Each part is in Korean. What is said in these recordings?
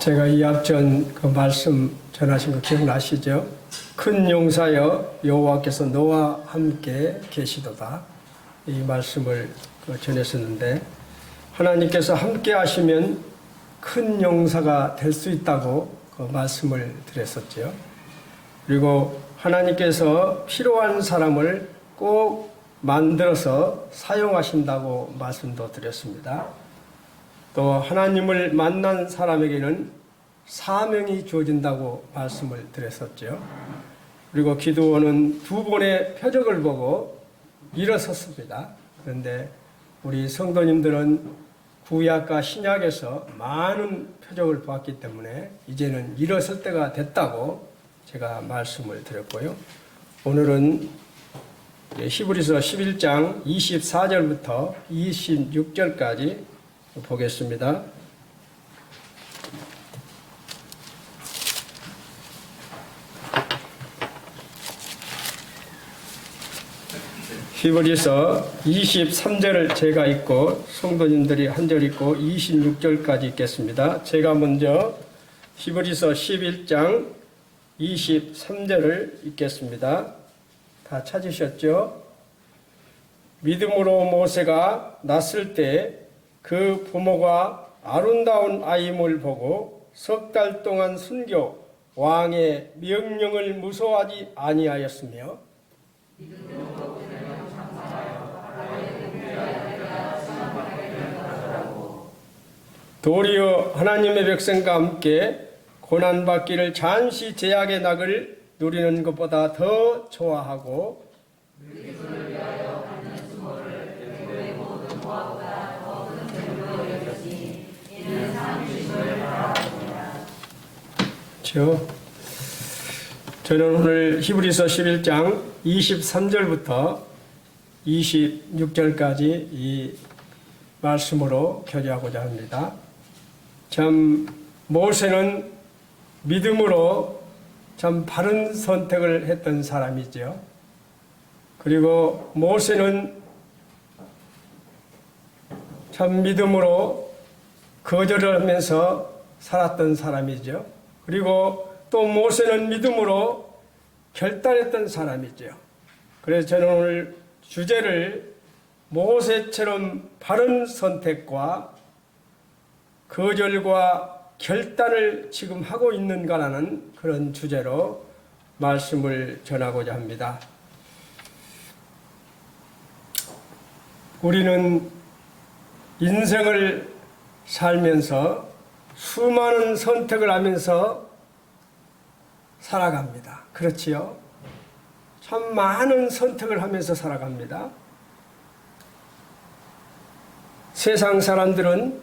제가 이 앞전 그 말씀 전하신 거 기억나시죠? 큰 용사여 여호와께서 너와 함께 계시도다. 이 말씀을 전했었는데 하나님께서 함께 하시면 큰 용사가 될 수 있다고 그 말씀을 드렸었죠. 그리고 하나님께서 필요한 사람을 꼭 만들어서 사용하신다고 말씀도 드렸습니다. 또 하나님을 만난 사람에게는 사명이 주어진다고 말씀을 드렸었죠. 그리고 기드온은 두 번의 표적을 보고 일어섰습니다. 그런데 우리 성도님들은 구약과 신약에서 많은 표적을 보았기 때문에 이제는 일어설 때가 됐다고 제가 말씀을 드렸고요. 오늘은 히브리서 11장 24절부터 26절까지 보겠습니다. 히브리서 23절을 제가 읽고 성도님들이 한 절 읽고 26절까지 읽겠습니다. 제가 먼저 히브리서 11장 23절을 읽겠습니다. 다 찾으셨죠? 믿음으로 모세가 낳았을 때 그 부모가 아름다운 아임을 보고 석 달 동안 순교 왕의 명령을 무서워하지 아니하였으며 도리어 하나님의 백성과 함께 고난받기를 잠시 제약의 낙을 누리는 것보다 더 좋아하고 저는 오늘 히브리서 11장 23절부터 26절까지 이 말씀으로 교제하고자 합니다. 참 모세는 믿음으로 참 바른 선택을 했던 사람이죠. 그리고 모세는 참 믿음으로 거절을 하면서 살았던 사람이죠. 그리고 또 모세는 믿음으로 결단했던 사람이죠. 그래서 저는 오늘 주제를 모세처럼 바른 선택과 거절과 결단을 지금 하고 있는가라는 그런 주제로 말씀을 전하고자 합니다. 우리는 인생을 살면서 수많은 선택을 하면서 살아갑니다. 그렇지요? 참 많은 선택을 하면서 살아갑니다. 세상 사람들은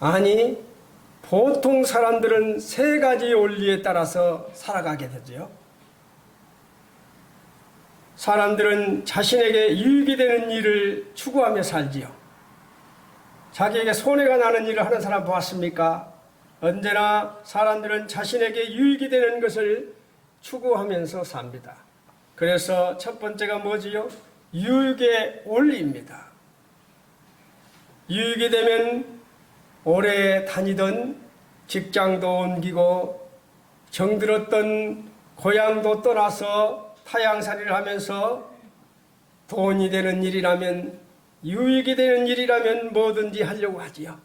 아니 보통 사람들은 세 가지 원리에 따라서 살아가게 되죠. 사람들은 자신에게 유익이 되는 일을 추구하며 살지요. 자기에게 손해가 나는 일을 하는 사람 보았습니까? 언제나 사람들은 자신에게 유익이 되는 것을 추구하면서 삽니다. 그래서 첫 번째가 뭐지요? 유익의 원리입니다. 유익이 되면 오래 다니던 직장도 옮기고 정들었던 고향도 떠나서 타향살이를 하면서 돈이 되는 일이라면 유익이 되는 일이라면 뭐든지 하려고 하지요.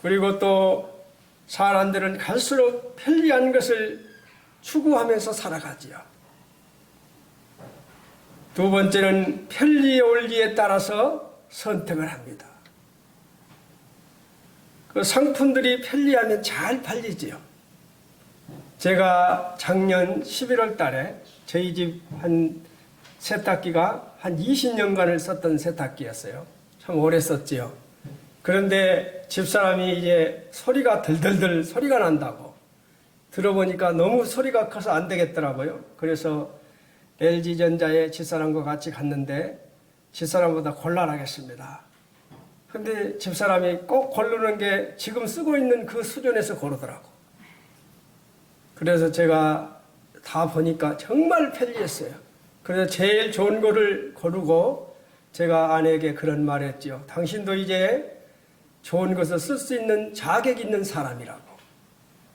그리고 또 사람들은 갈수록 편리한 것을 추구하면서 살아가지요. 두 번째는 편리의 원리에 따라서 선택을 합니다. 그 상품들이 편리하면 잘 팔리지요. 제가 작년 11월 달에 저희 집 한 세탁기가 한 20년간을 썼던 세탁기였어요. 참 오래 썼지요. 그런데 집사람이 이제 소리가 덜덜덜 소리가 난다고 들어보니까 너무 소리가 커서 안 되겠더라고요. 그래서 LG전자에 집사람과 같이 갔는데 집사람보다 곤란하겠습니다. 근데 집사람이 꼭 고르는 게 지금 쓰고 있는 그 수준에서 고르더라고. 그래서 제가 다 보니까 정말 편리했어요. 그래서 제일 좋은 거를 고르고 제가 아내에게 그런 말을 했죠. 당신도 이제 좋은 것을 쓸 수 있는 자격 있는 사람이라고.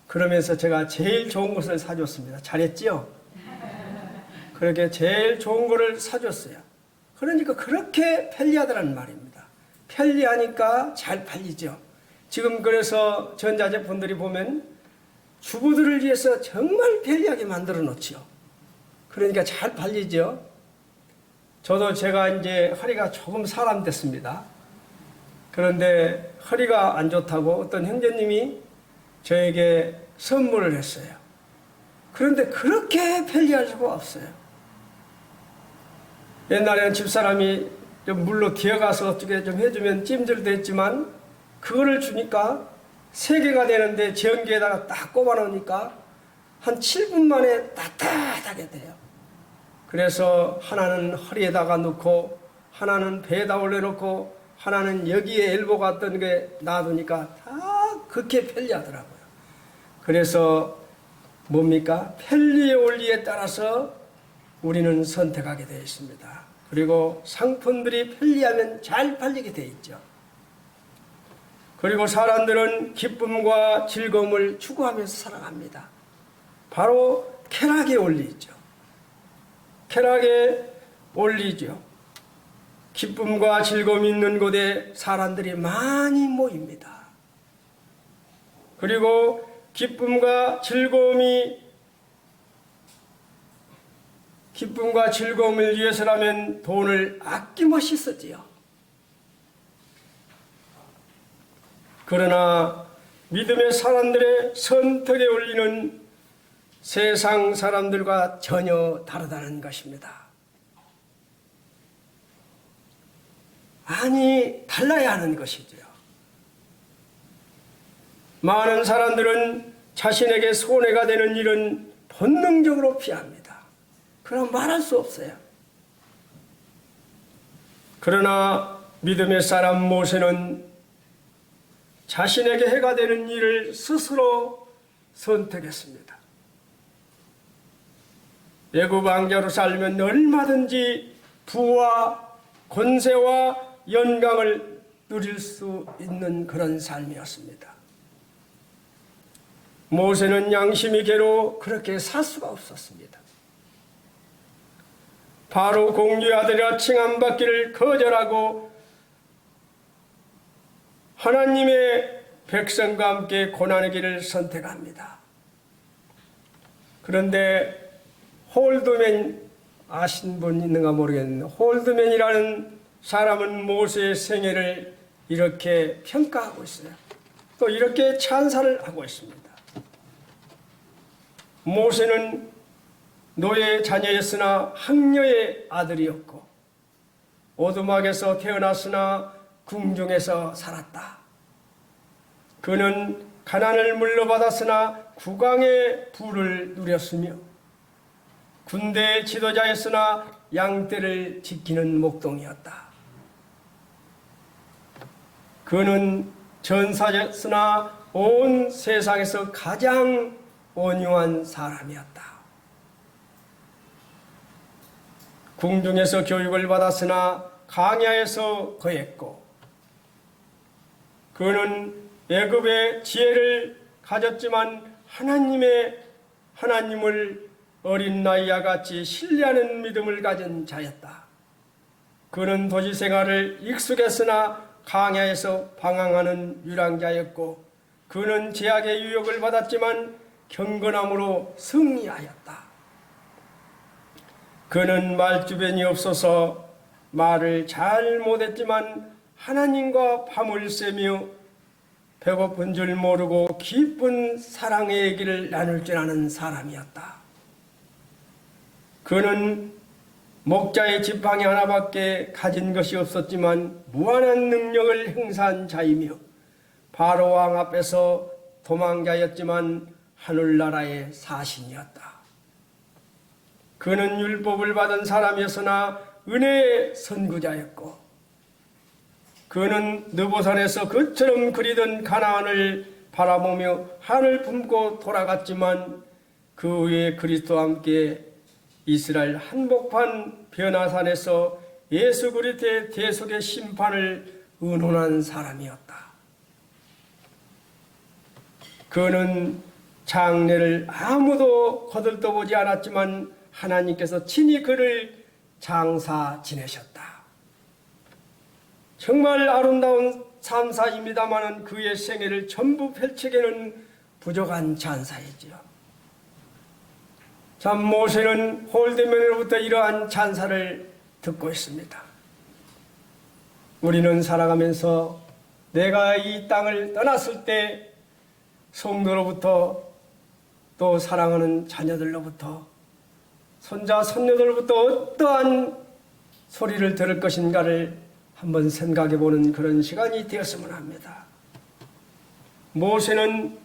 그러면서 제가 제일 좋은 것을 사줬습니다. 잘했지요? 그렇게 제일 좋은 거를 사줬어요. 그러니까 그렇게 편리하다는 말입니다. 편리하니까 잘 팔리죠. 지금 그래서 전자제품들이 보면 주부들을 위해서 정말 편리하게 만들어 놓지요. 그러니까 잘 팔리죠. 저도 제가 이제 허리가 조금 사람됐습니다. 그런데 허리가 안 좋다고 어떤 형제님이 저에게 선물을 했어요. 그런데 그렇게 편리할 수가 없어요. 옛날에는 집사람이 좀 물로 기어가서 어떻게 좀 해주면 찜질도 했지만 그거를 주니까 3개가 되는데 전기에다가 딱 꼽아 놓으니까 한 7분 만에 따뜻하게 돼요. 그래서 하나는 허리에다가 놓고 하나는 배에다 올려놓고 하나는 여기에 엘보 같던 게 놔두니까 다 그렇게 편리하더라고요. 그래서 뭡니까? 편리의 원리에 따라서 우리는 선택하게 되어 있습니다. 그리고 상품들이 편리하면 잘 팔리게 되어 있죠. 그리고 사람들은 기쁨과 즐거움을 추구하면서 살아갑니다. 바로 쾌락의 원리죠. 쾌락의 원리죠. 기쁨과 즐거움이 있는 곳에 사람들이 많이 모입니다. 그리고 기쁨과 즐거움을 위해서라면 돈을 아낌없이 쓰지요. 그러나 믿음의 사람들의 선택의 원리는 세상 사람들과 전혀 다르다는 것입니다. 많이 달라야 하는 것이죠. 많은 사람들은 자신에게 손해가 되는 일은 본능적으로 피합니다. 그럼 말할 수 없어요. 그러나 믿음의 사람 모세는 자신에게 해가 되는 일을 스스로 선택했습니다. 애굽 왕자로 살면 얼마든지 부와 권세와 영광을 누릴 수 있는 그런 삶이었습니다. 모세는 양심이 괴로 그렇게 살 수가 없었습니다. 바로 공주의 아들이라 칭함받기를 거절하고 하나님의 백성과 함께 고난의 길을 선택합니다. 그런데 홀드맨 아신 분 있는가 모르겠는데 홀드맨이라는 사람은 모세의 생애를 이렇게 평가하고 있어요. 또 이렇게 찬사를 하고 있습니다. 모세는 노예의 자녀였으나 학녀의 아들이었고 오두막에서 태어났으나 궁중에서 살았다. 그는 가난을 물려받았으나 국왕의 부를 누렸으며 군대의 지도자였으나 양떼를 지키는 목동이었다. 그는 전사였으나 온 세상에서 가장 온유한 사람이었다. 궁중에서 교육을 받았으나 광야에서 거했고 그는 애굽의 지혜를 가졌지만 하나님을 어린 나이와 같이 신뢰하는 믿음을 가진 자였다. 그는 도시 생활을 익숙했으나 광야에서 방황하는 유랑자였고 그는 제약의 유혹을 받았지만 경건함으로 승리하였다. 그는 말주변이 없어서 말을 잘 못했지만 하나님과 밤을 새며 배고픈 줄 모르고 기쁜 사랑의 얘기를 나눌 줄 아는 사람이었다. 그는 목자의 지팡이 하나밖에 가진 것이 없었지만 무한한 능력을 행사한 자이며 바로 왕 앞에서 도망자였지만 하늘나라의 사신이었다. 그는 율법을 받은 사람이었으나 은혜의 선구자였고 그는 느보산에서 그처럼 그리던 가나안을 바라보며 하늘 품고 돌아갔지만 그 후에 그리스도와 함께 이스라엘 한복판 변화산에서 예수 그리스도의 대속의 심판을 의논한 사람이었다. 그는 장래를 아무도 거들떠보지 않았지만 하나님께서 친히 그를 장사 지내셨다. 정말 아름다운 찬사입니다마는 그의 생애를 전부 펼치기는 부족한 찬사이지요. 참 모세는 홀대면으로부터 이러한 찬사를 듣고 있습니다. 우리는 살아가면서 내가 이 땅을 떠났을 때 성도로부터 또 사랑하는 자녀들로부터 손자 손녀들로부터 어떠한 소리를 들을 것인가를 한번 생각해 보는 그런 시간이 되었으면 합니다. 모세는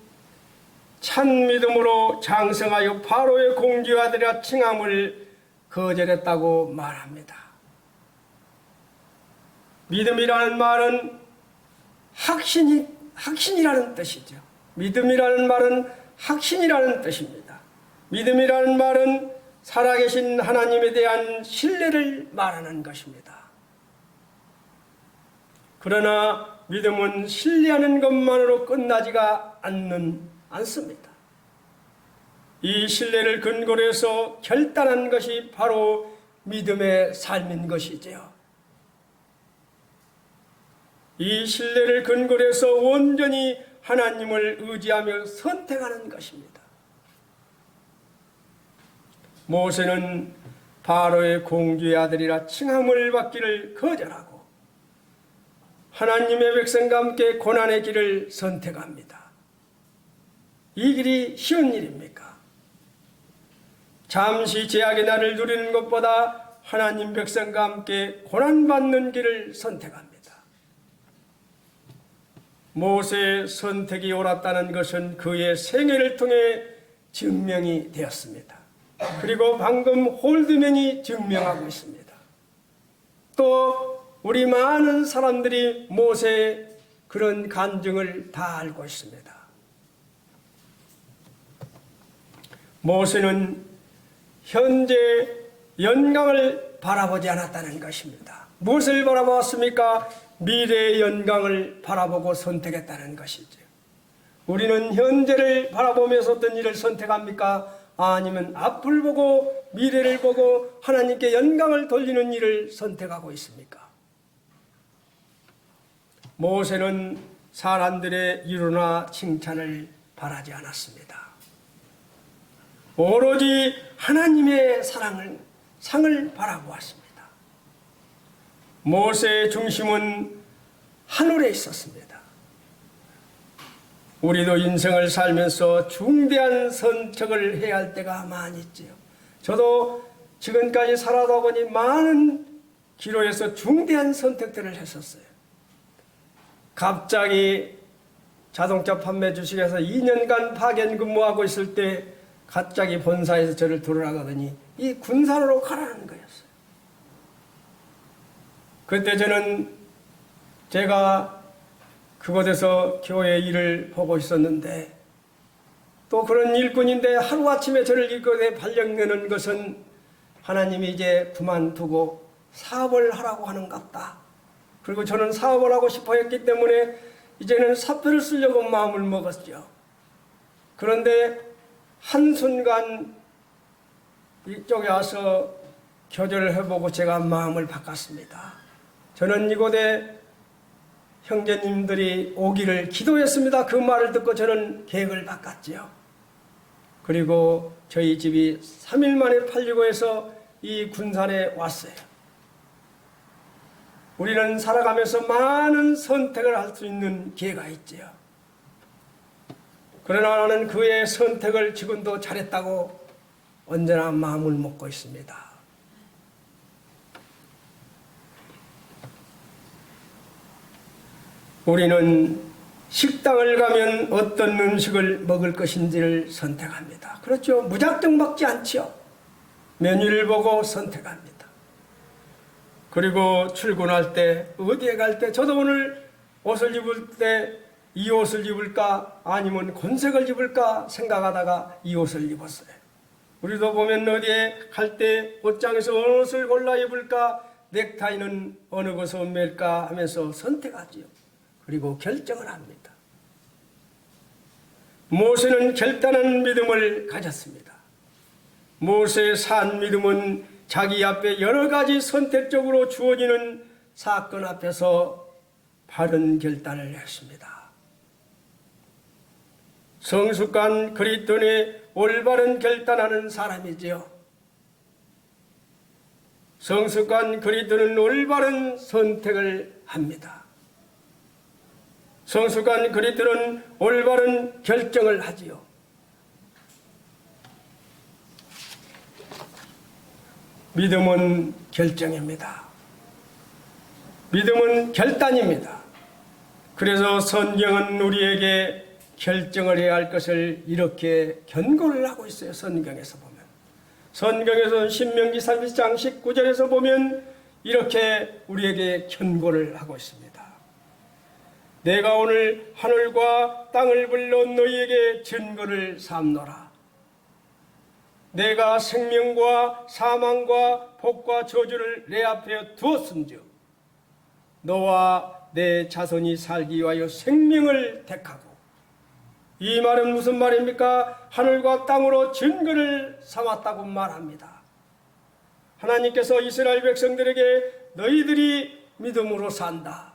참 믿음으로 장성하여 바로의 공주아들이라 칭함을 거절했다고 말합니다. 믿음이라는 말은 확신이라는 뜻이죠. 믿음이라는 말은 확신이라는 뜻입니다. 믿음이라는 말은 살아계신 하나님에 대한 신뢰를 말하는 것입니다. 그러나 믿음은 신뢰하는 것만으로 끝나지가 않습니다. 이 신뢰를 근거로 해서 결단한 것이 바로 믿음의 삶인 것이지요. 이 신뢰를 근거로 해서 온전히 하나님을 의지하며 선택하는 것입니다. 모세는 바로의 공주의 아들이라 칭함을 받기를 거절하고 하나님의 백성과 함께 고난의 길을 선택합니다. 이 길이 쉬운 일입니까? 잠시 제약의 날을 누리는 것보다 하나님 백성과 함께 고난받는 길을 선택합니다. 모세의 선택이 옳았다는 것은 그의 생애를 통해 증명이 되었습니다. 그리고 방금 홀드맨이 증명하고 있습니다. 또 우리 많은 사람들이 모세의 그런 간증을 다 알고 있습니다. 모세는 현재 영광을 바라보지 않았다는 것입니다. 무엇을 바라보았습니까? 미래의 영광을 바라보고 선택했다는 것이죠. 우리는 현재를 바라보면서 어떤 일을 선택합니까? 아니면 앞을 보고 미래를 보고 하나님께 영광을 돌리는 일을 선택하고 있습니까? 모세는 사람들의 위로나 칭찬을 바라지 않았습니다. 오로지 하나님의 상을 바라보았습니다. 모세의 중심은 하늘에 있었습니다. 우리도 인생을 살면서 중대한 선택을 해야 할 때가 많이 있지요. 저도 지금까지 살아다 보니 많은 기로에서 중대한 선택들을 했었어요. 갑자기 자동차 판매 주식에서 2년간 파견 근무하고 있을 때 갑자기 본사에서 저를 들어가더니 이 군산으로 가라는 거였어요. 그때 저는 제가 그곳에서 교회 일을 보고 있었는데 또 그런 일꾼인데 하루아침에 저를 이곳에 발령내는 것은 하나님이 이제 그만두고 사업을 하라고 하는갑다. 그리고 저는 사업을 하고 싶어 했기 때문에 이제는 사표를 쓰려고 마음을 먹었죠. 그런데 한순간 이쪽에 와서 교제를 해보고 제가 마음을 바꿨습니다. 저는 이곳에 형제님들이 오기를 기도했습니다. 그 말을 듣고 저는 계획을 바꿨지요. 그리고 저희 집이 3일 만에 팔리고 해서 이 군산에 왔어요. 우리는 살아가면서 많은 선택을 할 수 있는 기회가 있지요. 그러나 나는 그의 선택을 지금도 잘했다고 언제나 마음을 먹고 있습니다. 우리는 식당을 가면 어떤 음식을 먹을 것인지를 선택합니다. 그렇죠? 무작정 먹지 않죠. 메뉴를 보고 선택합니다. 그리고 출근할 때 어디에 갈 때 저도 오늘 옷을 입을 때 이 옷을 입을까 아니면 곤색을 입을까 생각하다가 이 옷을 입었어요. 우리도 보면 어디에 갈 때 옷장에서 어느 옷을 골라 입을까 넥타이는 어느 곳에 맬까 하면서 선택하지요. 그리고 결정을 합니다. 모세는 결단한 믿음을 가졌습니다. 모세의 산 믿음은 자기 앞에 여러 가지 선택적으로 주어지는 사건 앞에서 바른 결단을 했습니다. 성숙한 그리스도인의 올바른 결단하는 사람이지요. 성숙한 그리스도는 올바른 선택을 합니다. 성숙한 그리스도는 올바른 결정을 하지요. 믿음은 결정입니다. 믿음은 결단입니다. 그래서 성경은 우리에게 결정을 해야 할 것을 이렇게 권고를 하고 있어요. 성경에서 보면. 성경에서 신명기 30장 19절에서 보면 이렇게 우리에게 권고를 하고 있습니다. 내가 오늘 하늘과 땅을 불러 너희에게 증거를 삼노라. 내가 생명과 사망과 복과 저주를 내 앞에 두었은즉 너와 내 자손이 살기 위하여 생명을 택하고. 이 말은 무슨 말입니까? 하늘과 땅으로 증거를 삼았다고 말합니다. 하나님께서 이스라엘 백성들에게 너희들이 믿음으로 산다.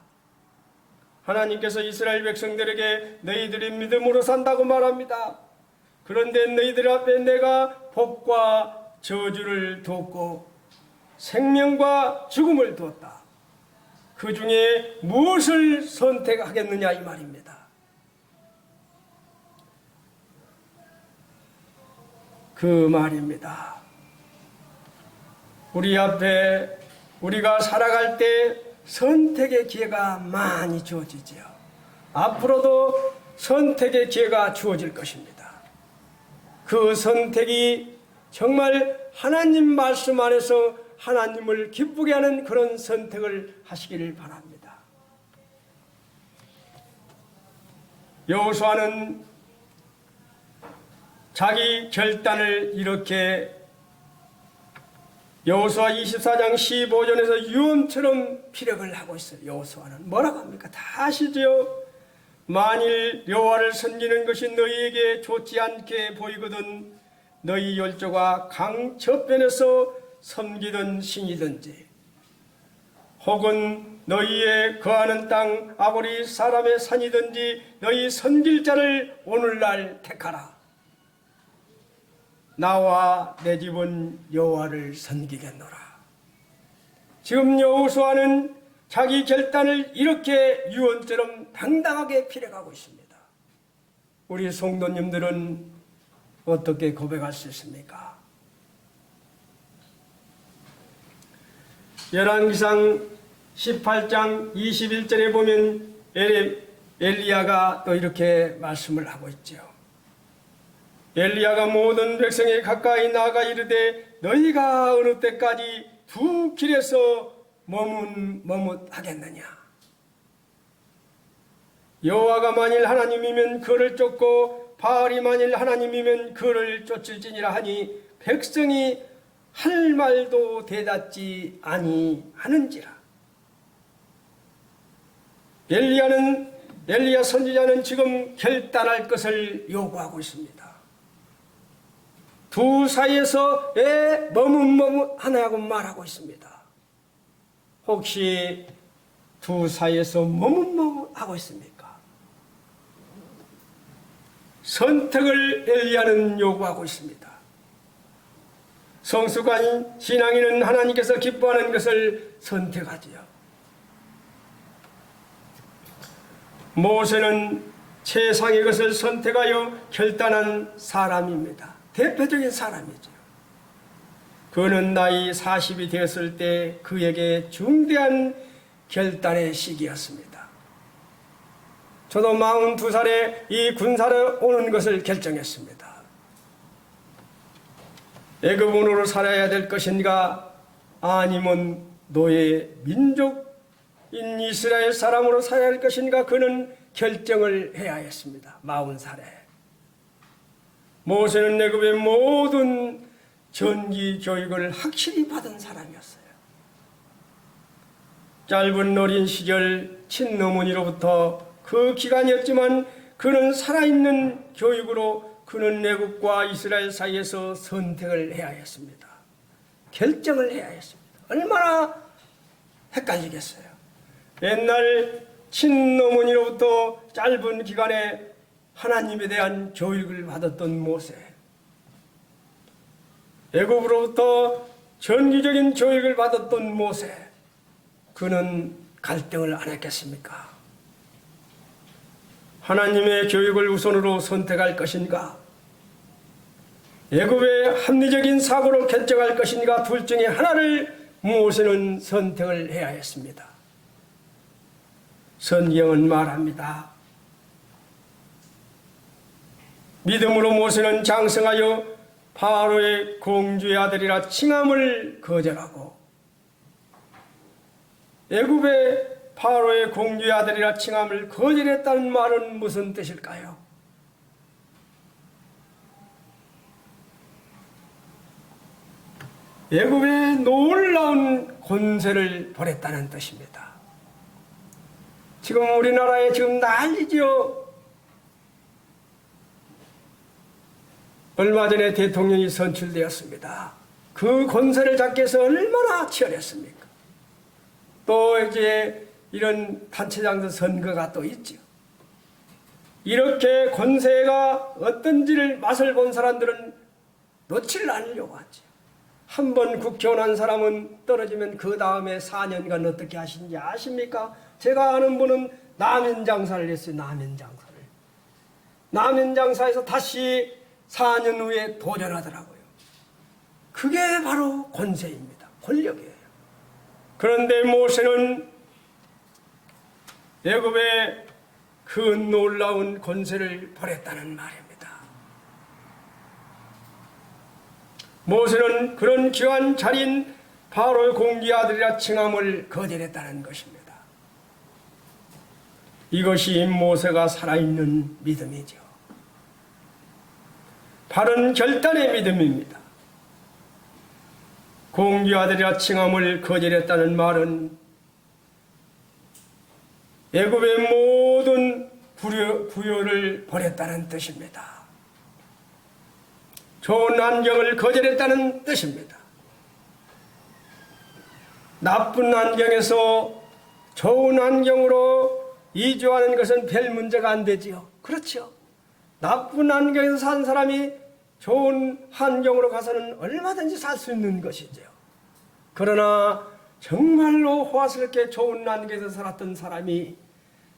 하나님께서 이스라엘 백성들에게 너희들이 믿음으로 산다고 말합니다. 그런데 너희들 앞에 내가 복과 저주를 두었고 생명과 죽음을 두었다. 그 중에 무엇을 선택하겠느냐 이 말입니다. 그 말입니다. 우리 앞에 우리가 살아갈 때 선택의 기회가 많이 주어지지요. 앞으로도 선택의 기회가 주어질 것입니다. 그 선택이 정말 하나님 말씀 안에서 하나님을 기쁘게 하는 그런 선택을 하시기를 바랍니다. 여호수아는 자기 결단을 이렇게 여호수아 24장 15절에서 유언처럼 피력을 하고 있어요. 여호수아는 뭐라고 합니까? 다 아시죠? 만일 여호와를 섬기는 것이 너희에게 좋지 않게 보이거든 너희 열조가 강 저편에서 섬기던 신이든지 혹은 너희의 거하는 땅 아모리 사람의 산이든지 너희 섬길 자를 오늘날 택하라. 나와 내 집은 여호와를 섬기겠노라. 지금 여호수아는 자기 결단을 이렇게 유언처럼 당당하게 피력하고 있습니다. 우리 성도님들은 어떻게 고백할 수 있습니까? 열왕기상 18장 21절에 보면 엘리야가 또 이렇게 말씀을 하고 있죠. 엘리야가 모든 백성에 가까이 나아가 이르되 너희가 어느 때까지 두 길에서 머뭇하겠느냐. 여호와가 만일 하나님이면 그를 쫓고 바알이 만일 하나님이면 그를 쫓을지니라 하니 백성이 할 말도 대답지 아니하는지라. 엘리야 선지자는 지금 결단할 것을 요구하고 있습니다. 두 사이에서 왜 머뭇하냐고 말하고 있습니다. 혹시 두 사이에서 머뭇하고 있습니까? 선택을 엘리야는 요구하고 있습니다. 성숙한 신앙인은 하나님께서 기뻐하는 것을 선택하지요. 모세는 최상의 것을 선택하여 결단한 사람입니다. 대표적인 사람이죠. 그는 나이 40이 되었을 때 그에게 중대한 결단의 시기였습니다. 저도 42살에 이 군사로 오는 것을 결정했습니다. 애굽인으로 살아야 될 것인가 아니면 노예 민족인 이스라엘 사람으로 살아야 할 것인가 그는 결정을 해야 했습니다. 40살에. 모세는 애굽의 모든 전기 교육을 확실히 받은 사람이었어요. 짧은 어린 시절 친어머니로부터 그 기간이었지만 그는 살아있는 교육으로 그는 애국과 이스라엘 사이에서 선택을 해야 했습니다. 결정을 해야 했습니다. 얼마나 헷갈리겠어요. 옛날 친어머니로부터 짧은 기간에 하나님에 대한 교육을 받았던 모세, 애굽으로부터 전기적인 교육을 받았던 모세, 그는 갈등을 안 했겠습니까? 하나님의 교육을 우선으로 선택할 것인가? 애굽의 합리적인 사고로 결정할 것인가? 둘 중에 하나를 모세는 선택을 해야 했습니다. 성경은 말합니다. 믿음으로 모세는 장성하여 바로의 공주의 아들이라 칭함을 거절하고, 애굽의 바로의 공주의 아들이라 칭함을 거절했다는 말은 무슨 뜻일까요? 애굽의 놀라운 권세를 버렸다는 뜻입니다. 지금 우리나라에 지금 난리죠. 얼마 전에 대통령이 선출되었습니다. 그 권세를 잡기 위해서 얼마나 치열했습니까? 또 이제 이런 단체장도 선거가 또 있죠. 이렇게 권세가 어떤지를 맛을 본 사람들은 놓치를 않으려고 하죠. 한 번 국회의원 한 사람은 떨어지면 그 다음에 4년간 어떻게 하시는지 아십니까? 제가 아는 분은 남현장사를 했어요. 남현장사에서 다시 4년 후에 도전하더라고요. 그게 바로 권세입니다. 권력이에요. 그런데 모세는 애굽의 그 놀라운 권세를 버렸다는 말입니다. 모세는 그런 귀한 자리인 바로의 공주의 아들이라 칭함을 거절했다는 것입니다. 이것이 모세가 살아있는 믿음이죠. 바른 결단의 믿음입니다. 공주의 아들이라 칭함을 거절했다는 말은 애굽의 모든 부여를 버렸다는 뜻입니다. 좋은 환경을 거절했다는 뜻입니다. 나쁜 환경에서 좋은 환경으로 이주하는 것은 별 문제가 안 되지요. 그렇죠. 나쁜 환경에서 산 사람이 좋은 환경으로 가서는 얼마든지 살 수 있는 것이죠. 그러나 정말로 호화스럽게 좋은 환경에서 살았던 사람이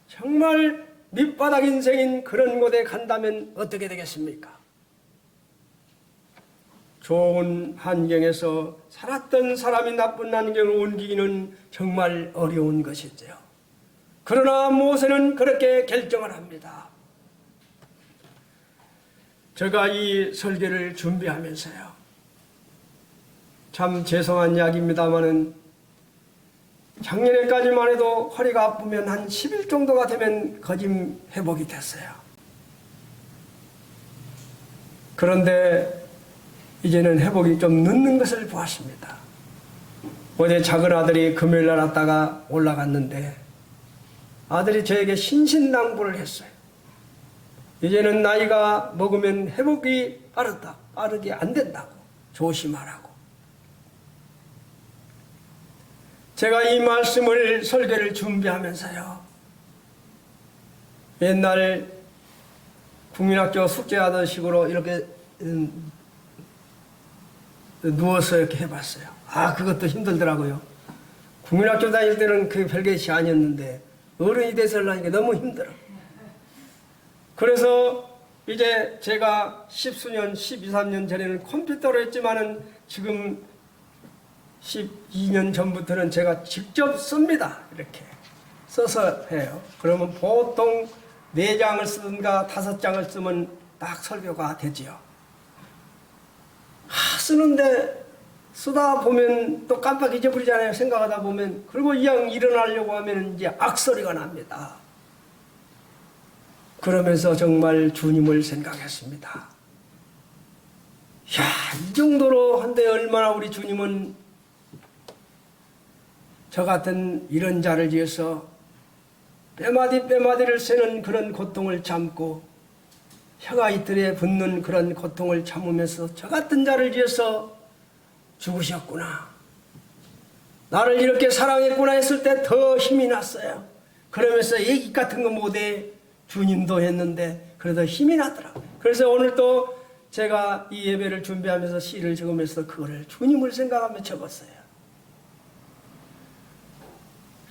정말 밑바닥 인생인 그런 곳에 간다면 어떻게 되겠습니까? 좋은 환경에서 살았던 사람이 나쁜 환경으로 옮기기는 정말 어려운 것이죠. 그러나 모세는 그렇게 결정을 합니다. 제가 이 설교를 준비하면서요, 참 죄송한 이야기입니다마는 작년에까지만 해도 허리가 아프면 한 10일 정도가 되면 거짐 회복이 됐어요. 그런데 이제는 회복이 좀 늦는 것을 보았습니다. 어제 작은 아들이 금요일날 왔다가 올라갔는데 아들이 저에게 신신당부를 했어요. 이제는 나이가 먹으면 회복이 빠르게 안 된다고, 조심하라고. 제가 이 말씀을 설교를 준비하면서요, 옛날 국민학교 숙제하던 식으로 이렇게 누워서 이렇게 해봤어요. 그것도 힘들더라고요. 국민학교 다닐 때는 그게 별것이 아니었는데 어른이 돼서 하려니까 너무 힘들어. 그래서 이제 제가 12년, 13년 전에는 컴퓨터로 했지만은 지금 12년 전부터는 제가 직접 씁니다. 이렇게 써서 해요. 그러면 보통 4장을 쓰든가 5장을 쓰면 딱 설교가 되지요. 쓰는데 쓰다 보면 또 깜빡 잊어버리잖아요. 생각하다 보면. 그리고 이왕 일어나려고 하면 이제 악소리가 납니다. 그러면서 정말 주님을 생각했습니다. 이 정도로 한데 얼마나 우리 주님은 저 같은 이런 자를 위해서 뼈마디 뼈마디를 세는 그런 고통을 참고 혀가 이틀에 붙는 그런 고통을 참으면서 저 같은 자를 위해서 죽으셨구나. 나를 이렇게 사랑했구나 했을 때 더 힘이 났어요. 그러면서 얘기 같은 거 못해 주님도 했는데 그래도 힘이 나더라고요. 그래서 오늘 또 제가 이 예배를 준비하면서 시를 적으면서 그거를 주님을 생각하며 적었어요.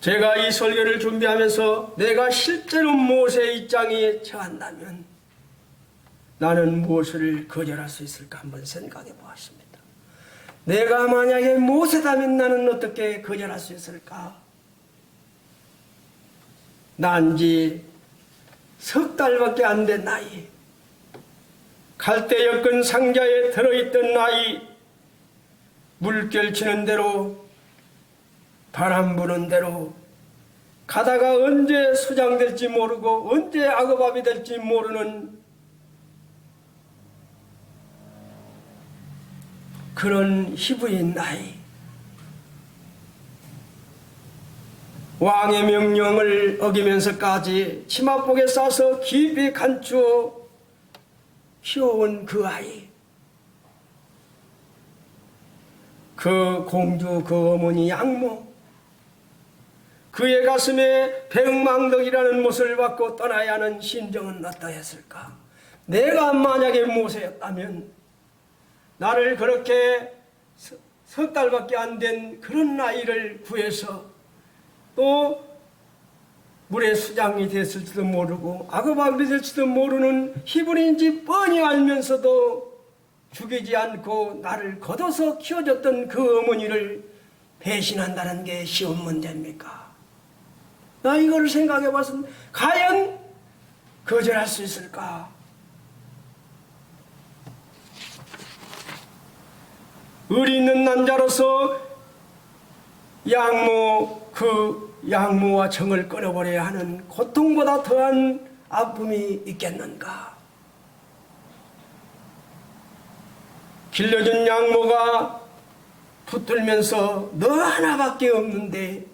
제가 이 설교를 준비하면서 내가 실제로 모세의 입장에 처한다면 나는 무엇을 거절할 수 있을까 한번 생각해 보았습니다. 내가 만약에 모세다면 나는 어떻게 거절할 수 있을까? 난지 석 달밖에 안 된 나이, 갈대 엮은 상자에 들어있던 나이, 물결 치는 대로 바람 부는 대로 가다가 언제 수장될지 모르고 언제 악어밥이 될지 모르는 그런 희부인 나이, 왕의 명령을 어기면서까지 치맛복에 싸서 깊이 감추어 키워온 그 아이, 그 공주 그 어머니 양모, 그의 가슴에 백망덕이라는 못을 받고 떠나야 하는 심정은 어떠했을까? 내가 만약에 모세였다면 나를 그렇게 석 달밖에 안 된 그런 아이를 구해서 또 물의 수장이 됐을지도 모르고 악어밥이 될지도 모르는 히브리인지 뻔히 알면서도 죽이지 않고 나를 걷어서 키워줬던 그 어머니를 배신한다는 게 쉬운 문제입니까? 나 이거를 생각해 봤을 때 과연 거절할 수 있을까? 의리 있는 남자로서 양모와 정을 끊어버려야 하는 고통보다 더한 아픔이 있겠는가? 길러준 양모가 붙들면서 너 하나밖에 없는데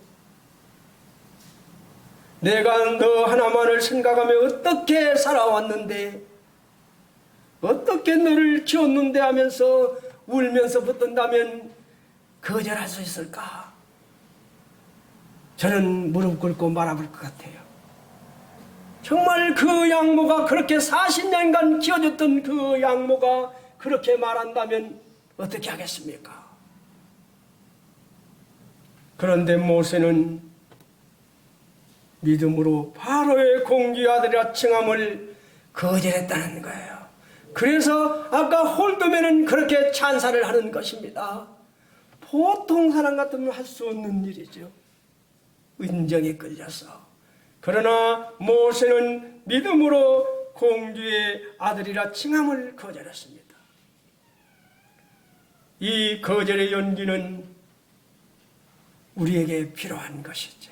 내가 너 하나만을 생각하며 어떻게 살아왔는데 어떻게 너를 키웠는데 하면서 울면서 붙든다면 거절할 수 있을까? 저는 무릎 꿇고 말아볼 것 같아요. 정말 그 양모가 그렇게 40년간 키워줬던 그 양모가 그렇게 말한다면 어떻게 하겠습니까? 그런데 모세는 믿음으로 바로의 공주의 아들이라 칭함을 거절했다는 거예요. 그래서 아까 홀도면은 그렇게 찬사를 하는 것입니다. 보통 사람 같으면 할 수 없는 일이죠. 은정에 끌려서. 그러나 모세는 믿음으로 공주의 아들이라 칭함을 거절했습니다. 이 거절의 연기는 우리에게 필요한 것이죠.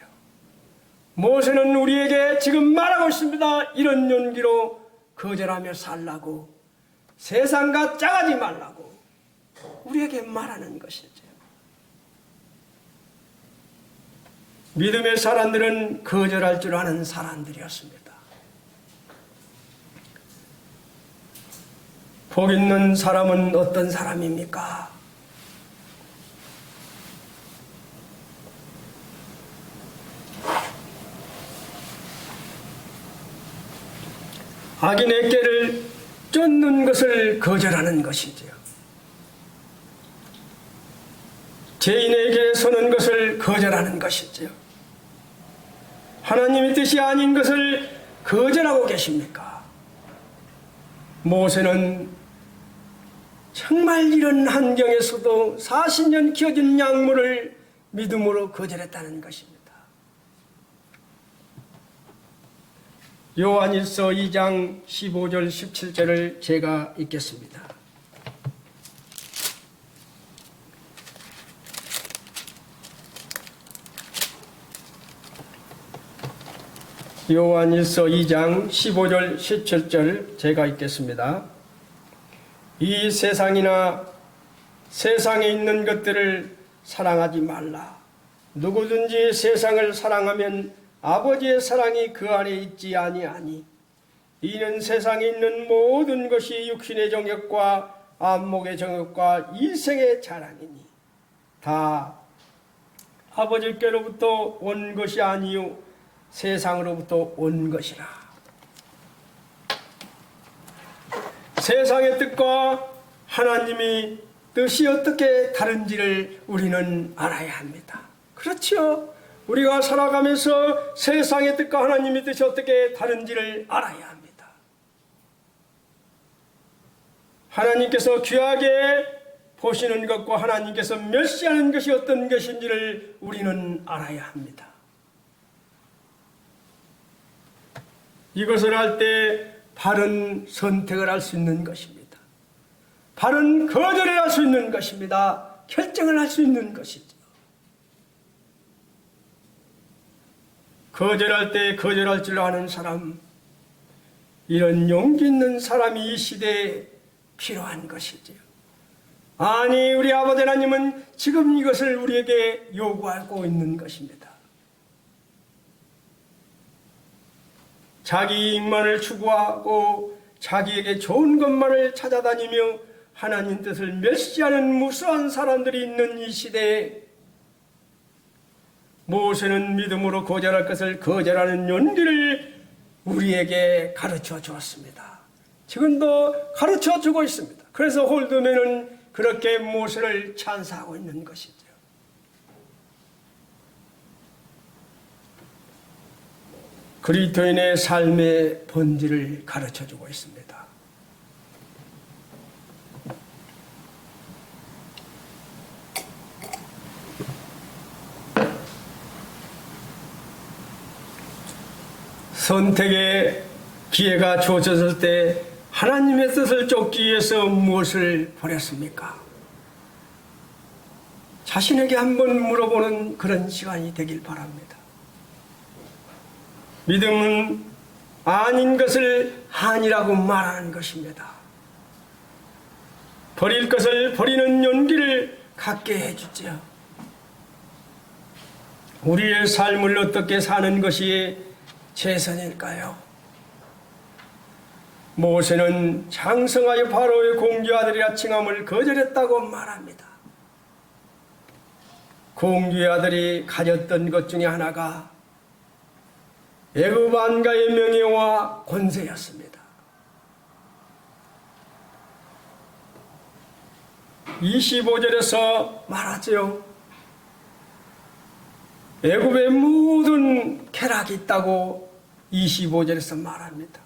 모세는 우리에게 지금 말하고 있습니다. 이런 연기로 거절하며 살라고, 세상과 짜가지 말라고 우리에게 말하는 것이죠. 믿음의 사람들은 거절할 줄 아는 사람들이었습니다. 복 있는 사람은 어떤 사람입니까? 악인의 꾀를 쫓는 것을 거절하는 것이지요. 죄인에게 서는 것을 거절하는 것이지요. 하나님의 뜻이 아닌 것을 거절하고 계십니까? 모세는 정말 이런 환경에서도 40년 키워준 양모를 믿음으로 거절했다는 것입니다. 요한일서 2장 15절 17절을 제가 읽겠습니다. 요한일서 2장 15절 17절 제가 읽겠습니다. 이 세상이나 세상에 있는 것들을 사랑하지 말라. 누구든지 세상을 사랑하면 아버지의 사랑이 그 안에 있지 아니하니 이는 세상에 있는 모든 것이 육신의 정욕과 안목의 정욕과 이생의 자랑이니 다 아버지께로부터 온 것이 아니요 세상으로부터 온 것이라. 세상의 뜻과 하나님의 뜻이 어떻게 다른지를 우리는 알아야 합니다. 그렇지요. 우리가 살아가면서 세상의 뜻과 하나님의 뜻이 어떻게 다른지를 알아야 합니다. 하나님께서 귀하게 보시는 것과 하나님께서 멸시하는 것이 어떤 것인지를 우리는 알아야 합니다. 이것을 할 때 바른 선택을 할 수 있는 것입니다. 바른 거절을 할 수 있는 것입니다. 결정을 할 수 있는 것이죠. 거절할 때 거절할 줄 아는 사람, 이런 용기 있는 사람이 이 시대에 필요한 것이지요. 아니, 우리 아버지 하나님은 지금 이것을 우리에게 요구하고 있는 것입니다. 자기 이익만을 추구하고 자기에게 좋은 것만을 찾아다니며 하나님 뜻을 멸시하는 무수한 사람들이 있는 이 시대에 모세는 믿음으로 거절할 것을 거절하는 용기를 우리에게 가르쳐 주었습니다. 지금도 가르쳐 주고 있습니다. 그래서 홀드맨은 그렇게 모세를 찬사하고 있는 것이죠. 그리스도인의 삶의 본질을 가르쳐 주고 있습니다. 선택의 기회가 주어졌을 때 하나님의 뜻을 쫓기 위해서 무엇을 버렸습니까? 자신에게 한번 물어보는 그런 시간이 되길 바랍니다. 믿음은 아닌 것을 아니라고 말하는 것입니다. 버릴 것을 버리는 용기를 갖게 해주죠. 우리의 삶을 어떻게 사는 것이 최선일까요? 모세는 장성하여 바로의 공주 아들이라 칭함을 거절했다고 말합니다. 공주의 아들이 가졌던 것 중에 하나가 애굽 왕가의 명예와 권세였습니다. 25절에서 말하죠. 애굽의 모든 쾌락이 있다고 25절에서 말합니다.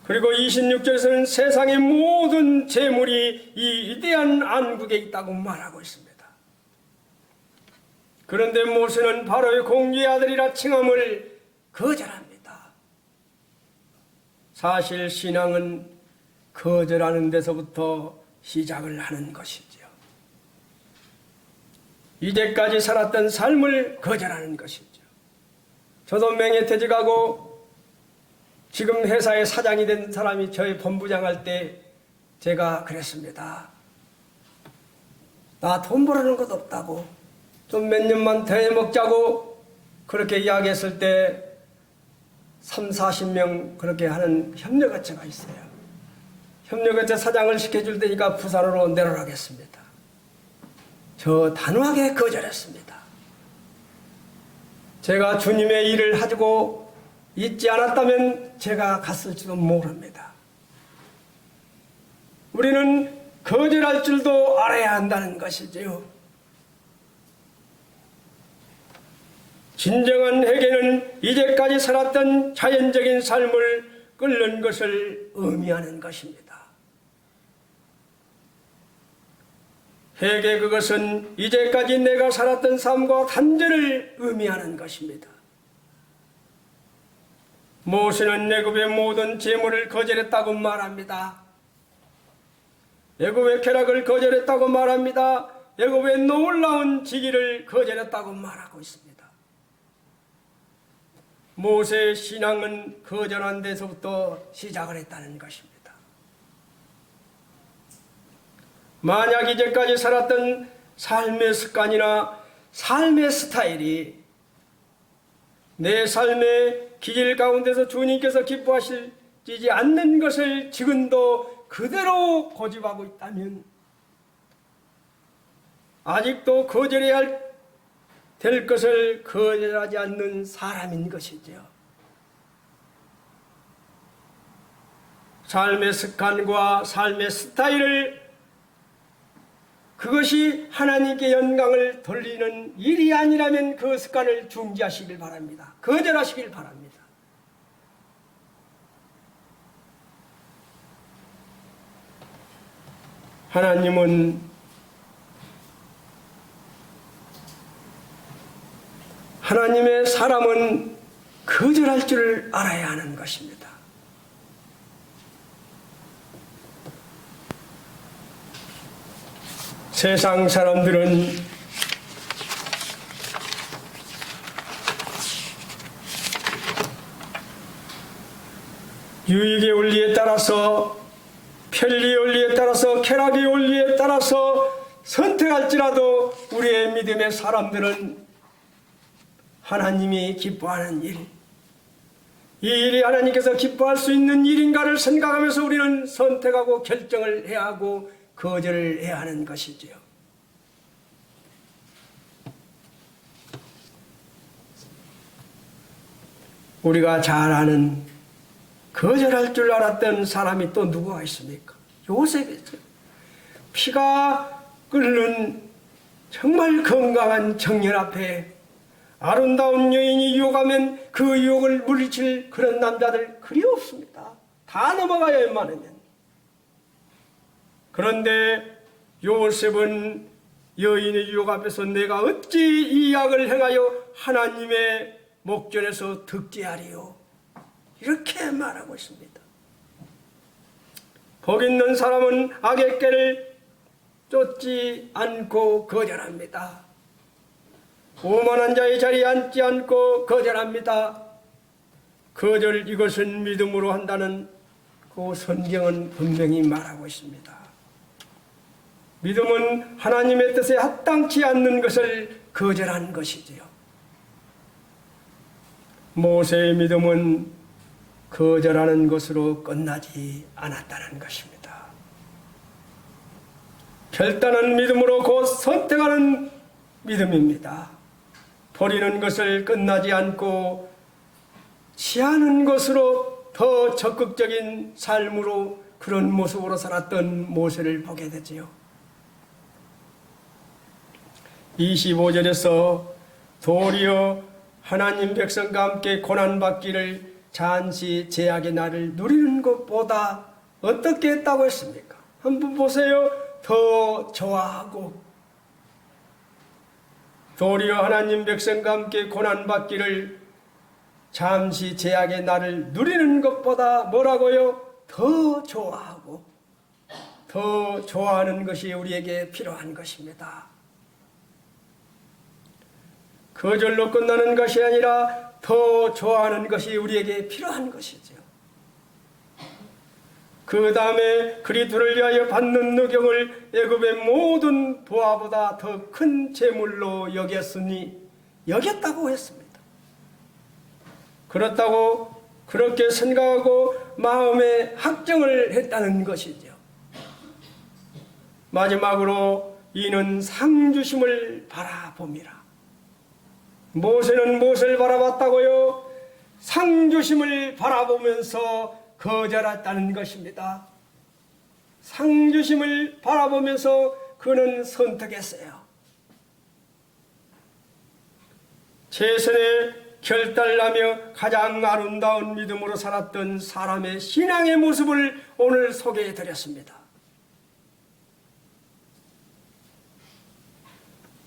그리고 26절에서는 세상의 모든 재물이 이 위대한 안국에 있다고 말하고 있습니다. 그런데 모세는 바로의 공주의 아들이라 칭함을 거절합니다. 사실 신앙은 거절하는 데서부터 시작을 하는 것이죠. 이제까지 살았던 삶을 거절하는 것이죠. 저도 명예퇴직하고 지금 회사의 사장이 된 사람이 저희 본부장 할 때 제가 그랬습니다. 나 돈 벌어는 것 없다고, 좀 몇 년만 더 해먹자고 그렇게 이야기했을 때 3, 40명 그렇게 하는 협력업체가 있어요. 협력업체 사장을 시켜줄 테니까 부산으로 내려가겠습니다. 저 단호하게 거절했습니다. 제가 주님의 일을 하고 있지 않았다면 제가 갔을지도 모릅니다. 우리는 거절할 줄도 알아야 한다는 것이지요. 진정한 회개는 이제까지 살았던 자연적인 삶을 끓는 것을 의미하는 것입니다. 회개, 그것은 이제까지 내가 살았던 삶과 단절을 의미하는 것입니다. 모세는 애굽의 모든 재물을 거절했다고 말합니다. 애굽의 쾌락을 거절했다고 말합니다. 애굽의 놀라운 지기를 거절했다고 말하고 있습니다. 모세의 신앙은 거절한 데서부터 시작을 했다는 것입니다. 만약 이제까지 살았던 삶의 습관이나 삶의 스타일이 내 삶의 길 가운데서 주님께서 기뻐하시지 않는 것을 지금도 그대로 고집하고 있다면 아직도 거절해야 될 것을 거절하지 않는 사람인 것이죠. 삶의 습관과 삶의 스타일을 그것이 하나님께 영광을 돌리는 일이 아니라면 그 습관을 중지하시길 바랍니다. 거절하시길 바랍니다. 하나님의 사람은 거절할 줄 알아야 하는 것입니다. 세상 사람들은 유익의 원리에 따라서, 편리의 원리에 따라서, 쾌락의 원리에 따라서 선택할지라도 우리의 믿음의 사람들은 하나님이 기뻐하는 일, 이 일이 하나님께서 기뻐할 수 있는 일인가를 생각하면서 우리는 선택하고 결정을 해야 하고 거절을 해야 하는 것이지요. 우리가 잘 아는 거절할 줄 알았던 사람이 또 누구가 있습니까? 요셉이죠. 피가 끓는 정말 건강한 청년 앞에 아름다운 여인이 유혹하면 그 유혹을 물리칠 그런 남자들 그리 없습니다. 다 넘어가야 웬만하면. 그런데 요셉은 여인의 유혹 앞에서 내가 어찌 이 악을 행하여 하나님의 목전에서 득죄하리요, 이렇게 말하고 있습니다. 복 있는 사람은 악의 꾀를 쫓지 않고 거절합니다. 오만한 자의 자리에 앉지 않고 거절합니다. 거절, 이것은 믿음으로 한다는 그 성경은 분명히 말하고 있습니다. 믿음은 하나님의 뜻에 합당치 않는 것을 거절한 것이지요. 모세의 믿음은 거절하는 것으로 끝나지 않았다는 것입니다. 결단한 믿음으로 곧 선택하는 믿음입니다. 버리는 것을 끝나지 않고 취하는 것으로 더 적극적인 삶으로 그런 모습으로 살았던 모세를 보게 되지요. 25절에서 도리어 하나님 백성과 함께 고난받기를 잠시 제약의 날을 누리는 것보다 어떻게 했다고 했습니까? 한번 보세요. 더 좋아하고, 도리어 하나님 백성과 함께 고난받기를 잠시 제약의 날을 누리는 것보다 뭐라고요? 더 좋아하고, 더 좋아하는 것이 우리에게 필요한 것입니다. 거절로 끝나는 것이 아니라 더 좋아하는 것이 우리에게 필요한 것이죠. 그 다음에 그리스도를 위하여 받는 누경을 애굽의 모든 보화보다 더 큰 재물로 여겼다고 했습니다. 그렇다고 그렇게 생각하고 마음에 확정을 했다는 것이죠. 마지막으로 이는 상 주심을 바라봅니다. 모세는 무엇을 바라봤다고요? 상 주심을 바라보면서 거절했다는 것입니다. 상 주심을 바라보면서 그는 선택했어요. 최선의 결단하며 가장 아름다운 믿음으로 살았던 사람의 신앙의 모습을 오늘 소개해 드렸습니다.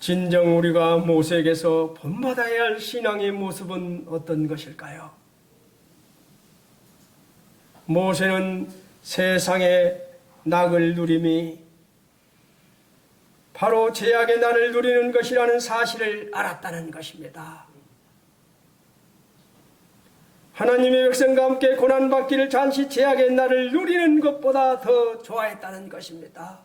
진정 우리가 모세에게서 본받아야 할 신앙의 모습은 어떤 것일까요? 모세는 세상의 낙을 누림이 바로 죄악의 날을 누리는 것이라는 사실을 알았다는 것입니다. 하나님의 백성과 함께 고난받기를 잠시 죄악의 날을 누리는 것보다 더 좋아했다는 것입니다.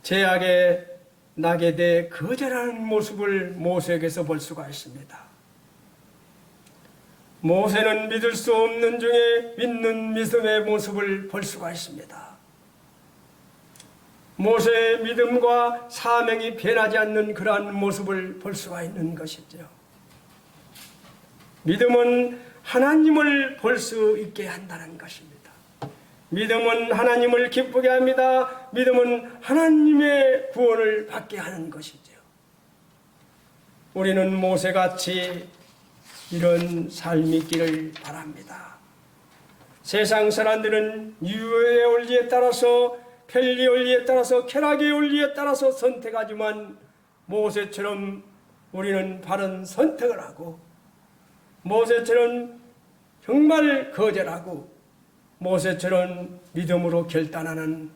죄악의 나게 돼 거절하는 모습을 모세에게서 볼 수가 있습니다. 모세는 믿을 수 없는 중에 믿는 믿음의 모습을 볼 수가 있습니다. 모세의 믿음과 사명이 변하지 않는 그러한 모습을 볼 수가 있는 것이죠. 믿음은 하나님을 볼 수 있게 한다는 것입니다. 믿음은 하나님을 기쁘게 합니다. 믿음은 하나님의 구원을 받게 하는 것이죠. 우리는 모세같이 이런 삶이 있기를 바랍니다. 세상 사람들은 유의 원리에 따라서, 편리의 원리에 따라서, 쾌락의 원리에 따라서 선택하지만 모세처럼 우리는 바른 선택을 하고, 모세처럼 정말 거절하고, 모세처럼 믿음으로 결단하는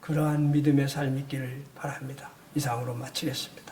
그러한 믿음의 삶이 있기를 바랍니다. 이상으로 마치겠습니다.